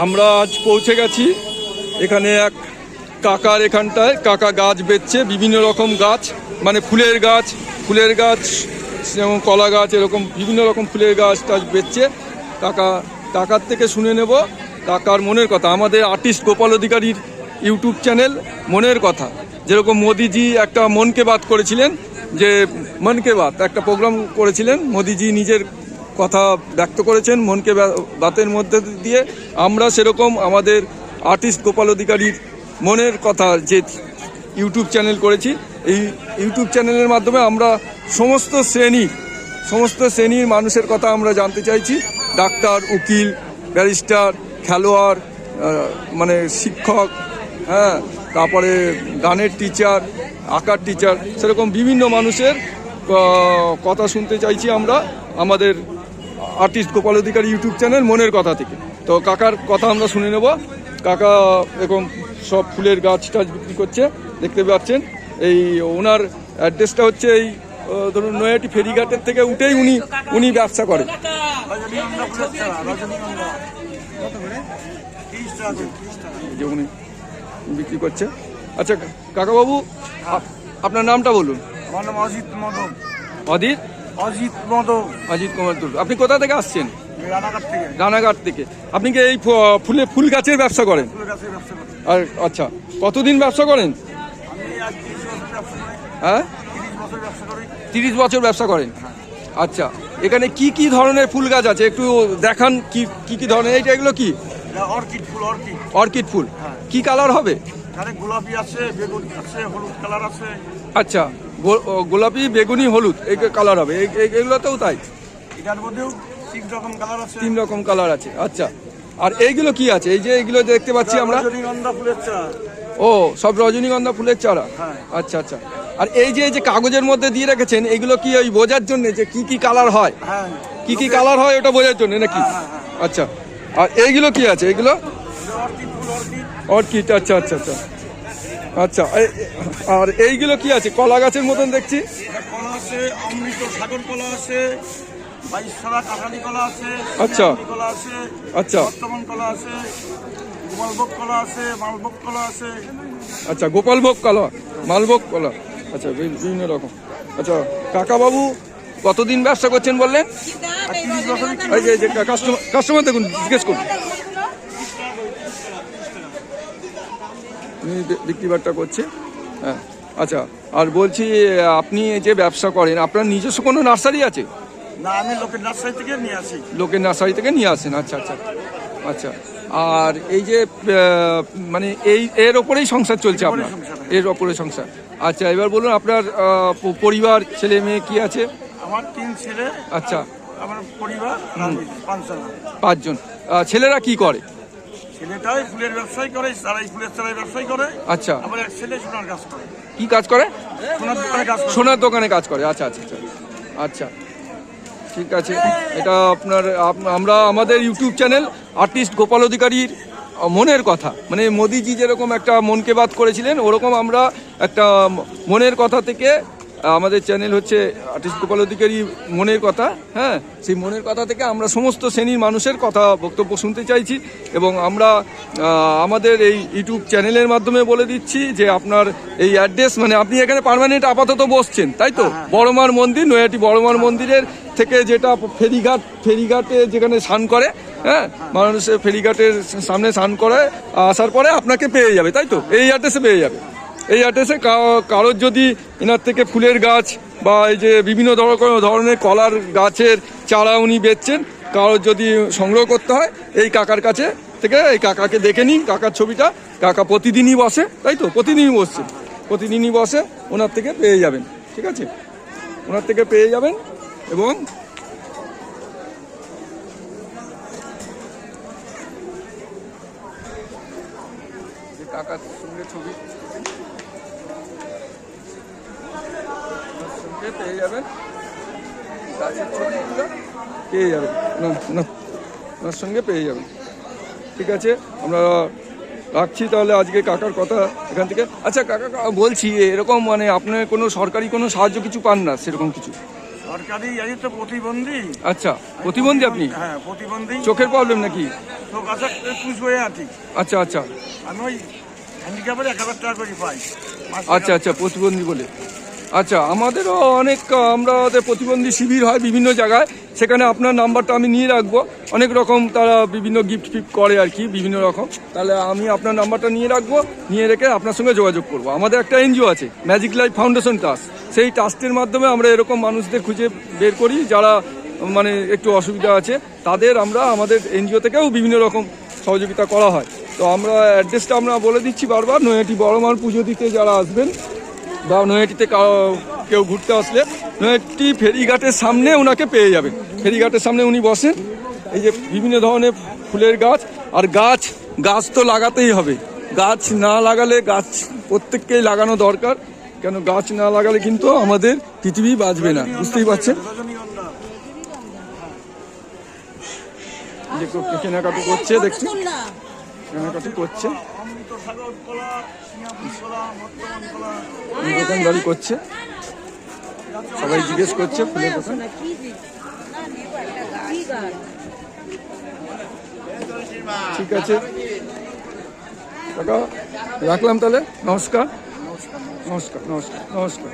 আমরা আজ পৌঁছে গেছি এখানে এক কাকার এখানটায়। কাকা গাছ বেচছে, বিভিন্ন রকম গাছ, মানে ফুলের গাছ যেমন কলা গাছ, এরকম বিভিন্ন রকম ফুলের গাছ টাছ বেচছে। কাকার থেকে শুনে নেব কাকার মনের কথা। আমাদের আর্টিস্ট গোপাল অধিকারীর ইউটিউব চ্যানেল মনের কথা, যেরকম মোদিজি একটা মনকে বাত করেছিলেন, যে মনকে বাত একটা প্রোগ্রাম করেছিলেন, মোদিজি নিজের কথা ব্যক্ত করেছেন মনকে বাতের মধ্যে দিয়ে। আমরা সেরকম আমাদের আর্টিস্ট গোপাল অধিকারীর মনের কথা যে ইউটিউব চ্যানেল করেছি, এই ইউটিউব চ্যানেলের মাধ্যমে আমরা সমস্ত শ্রেণীর মানুষের কথা আমরা জানতে চাইছি। ডাক্তার, উকিল, ব্যারিস্টার, খেলোয়াড়, মানে শিক্ষক, হ্যাঁ, তারপরে গানের টিচার, আঁকার টিচার, সেরকম বিভিন্ন মানুষের কথা শুনতে চাইছি আমরা আমাদের আর্টিস্ট গোপাল অধিকারী ইউটিউব চ্যানেল মনের কথা থেকে। তো কাকার কথা আমরা শুনে নেব। কাকা এরকম সব ফুলের গাছ টাছ বিক্রি করছে, দেখতে পাচ্ছেন। এই ওনার অ্যাড্রেসটা হচ্ছে এই ধরুন নৈহাটি ফেরিঘাটের থেকে উঠেই উনি ব্যবসা করেন। যে উনি বিক্রি করছে। আচ্ছা কাকাবাবু, আপনার নামটা বলুন। আমার নাম অজিত মদক। অজিত কুমার দুল। আপনি কোথা থেকে আসছেন? রানাঘাট থেকে। আপনি কি এই ফুল গাছের ব্যবসা করেন? আর আচ্ছা, কতদিন ব্যবসা করেন? হ্যাঁ, 30 বছর ব্যবসা করেন। আচ্ছা, এখানে কি কি ধরনের ফুল গাছ আছে একটু দেখান। কি কি ধরনের? এগুলো কি? অর্কিড ফুল। কি কালার হবে? গোলাপি আছে, বেগুনি আছে, হলুদ কালার আছে। আচ্ছা, গোলাপি, বেগুনি, হলুদ এই কালার হবে। এগুলোতেও তাই? এটার মধ্যেও 3 রকম কালার আছে। 3 রকম কালার আছে। আচ্ছা, আর এইগুলো কি আছে? এই যে এইগুলো দেখতে পাচ্ছি আমরা, রজনীগন্ধা ফুলের চারা। ও, সব রজনীগন্ধা ফুলের চারা। আচ্ছা আচ্ছা। আর এই যে কাগজের মধ্যে দিয়ে রেখেছেন, এগুলো কি ওই বোঝার জন্য যে কি কি কালার হয়? কি কি কালার হয় ওটা বোঝার জন্য নাকি? আচ্ছা, আর এইগুলো কি আছে? এগুলো অর্কিড। আচ্ছা আচ্ছা আচ্ছা আচ্ছা। আর এইগুলো কি আছে? কলা গাছের মতন দেখছি। কলা আছে, অমৃত সাগর কলা আছে, 22 কাঁঠালি কলা আছে। আচ্ছা কলা আছে। আচ্ছা, বর্তমান কলা আছে, গোপালভোগ কলা আছে, মালভোগ কলা আছে। আচ্ছা, গোপালভোগ কলা, মালভোগ কলা, আচ্ছা, বিভিন্ন রকম। আচ্ছা কাকাবাবু, কতদিন ব্যবসা করছেন বললেন? এই যে কাস্টমার দেখুন, জিজ্ঞেস করুন। বিক্রি বাট্টা করছে। হ্যাঁ, আচ্ছা। আর বলছি, আপনি যে ব্যবসা করেন, আপনার নিজস্ব কোনো নার্সারি আছে? না, আমি লোকের নার্সারি থেকে নিয়ে আসি। লোকের নার্সারি থেকে নিয়ে আসেন। আচ্ছা আচ্ছা আচ্ছা। আর এই যে মানে এর ওপরেই সংসার চলছে আপনার? এর ওপরে সংসার। আচ্ছা, এবার বলুন আপনার পরিবার, ছেলে মেয়ে কি আছে? আমার 3 ছেলে। আচ্ছা, আমার পরিবার 5 জন। ছেলেরা কি করে? ছেলেটাই ফুলের ব্যবসায় করে, ফুলের চারাই ব্যবসায় করে। আচ্ছা। আমার এক ছেলে সোনার কাজ করে। কি কাজ করে? সোনার দোকানে কাজ করে। সোনার দোকানে কাজ করে। আচ্ছা আচ্ছা আচ্ছা আচ্ছা, ঠিক আছে। এটা আমরা আমাদের ইউটিউব চ্যানেল আর্টিস্ট গোপাল অধিকারীর মনের কথা, মানে মোদিজি যেরকম একটা মনকে বাত করেছিলেন, ওরকম আমরা একটা মনের কথা থেকে, আমাদের চ্যানেল হচ্ছে আর্টিস্ট গোপাল অধিকারী মনের কথা। হ্যাঁ, সেই মনের কথা থেকে আমরা সমস্ত শ্রেণীর মানুষের কথা, বক্তব্য শুনতে চাইছি। এবং আমরা আমাদের এই ইউটিউব চ্যানেলের মাধ্যমে বলে দিচ্ছি যে আপনার এই অ্যাড্রেস, মানে আপনি এখানে পার্মানেন্ট আপাতত বসছেন, তাই তো? বড়মার মন্দির, নৈহাটি বড়মার মন্দিরের থেকে যেটা ফেরিঘাটে যেখানে স্নান করে, হ্যাঁ, মানুষের ফেরিঘাটের সামনে স্নান করে আসার পরে আপনাকে পেয়ে যাবে, তাই তো? এই অ্যাড্রেসে পেয়ে যাবে। এই অ্যাড্রেসে কারোর যদি এনার থেকে ফুলের গাছ বা এই যে বিভিন্ন ধরনের কলার গাছের চারা উনি বেচছেন, কারোর যদি সংগ্রহ করতে হয়, এই কাকার কাছে থেকে, এই কাকাকে দেখে নিন। কাকার ছবিটা, কাকা প্রতিদিনই বসে, তাই তো? প্রতিদিনই বসে, ওনার থেকে পেয়ে যাবেন। ঠিক আছে, ওনার থেকে পেয়ে যাবেন। এবং কাকার সঙ্গে ছবি পেয়ে যাবেন, গাছের ছবিগুলো পেয়ে যাবেন, ওনার সঙ্গে পেয়ে যাবেন। ঠিক আছে, আমরা রাখছি তাহলে আজকে কাকার কথা এখান থেকে। আচ্ছা কাকা, বলছি এরকম মানে আপনার কোনো সরকারি কোনো সাহায্য কিছু পান না সেরকম কিছু? সরকারি এই তো প্রতিবন্ধী। আচ্ছা, প্রতিবন্ধী আপনি? হ্যাঁ প্রতিবন্ধী। চোখের প্রবলেম নাকি? চোখ আছে, পুষ হয়ে আছি। আচ্ছা আচ্ছা আমি ওই হ্যান্ডিক্যাপের 1000 টাকা করে পাই। আচ্ছা আচ্ছা, প্রতিবন্ধী বলে। আচ্ছা, আমাদেরও অনেক আমাদের প্রতিবন্ধী শিবির হয় বিভিন্ন জায়গায়, সেখানে আপনার নাম্বারটা আমি নিয়ে রাখবো। অনেক রকম তারা বিভিন্ন গিফট ফিফট করে আর কি, বিভিন্ন রকম। তাহলে আমি আপনার নাম্বারটা নিয়ে রাখবো, নিয়ে রেখে আপনার সঙ্গে যোগাযোগ করবো। আমাদের একটা এনজিও আছে, ম্যাজিক লাইফ ফাউন্ডেশন ট্রাস্ট। সেই ট্রাস্টের মাধ্যমে আমরা এরকম মানুষদের খুঁজে বের করি যারা মানে একটু অসুবিধা আছে, তাদের আমরা আমাদের এনজিও থেকেও বিভিন্ন রকম সহযোগিতা করা হয়। তো আমরা অ্যাড্রেসটা আমরা বলে দিচ্ছি বারবার, নৈহাটি বড়মার পুজো দিতে যারা আসবেন বা নৈহাটিতে কেউ ঘুরতে আসলে নৈহাটি ফেরিঘাটের সামনে ওনাকে পেয়ে যাবেন। ফেরিঘাটের সামনে উনি বসেন। এই যে বিভিন্ন ধরনের ফুলের গাছ, আর গাছ তো লাগাতেই হবে। গাছ না লাগালে, গাছ প্রত্যেককেই লাগানো দরকার, কেন গাছ না লাগালে কিন্তু আমাদের পৃথিবী বাঁচবে না, বুঝতেই পারছেন। যে কেনাকাটি করছে, দেখছি কেনাকাটি করছে, দোকানদারি করছে, সবাই জিজ্ঞেস করছে ফুলের দোকান। ঠিক আছে কাকা, রাখলাম তাহলে। নমস্কার নমস্কার নমস্কার নমস্কার।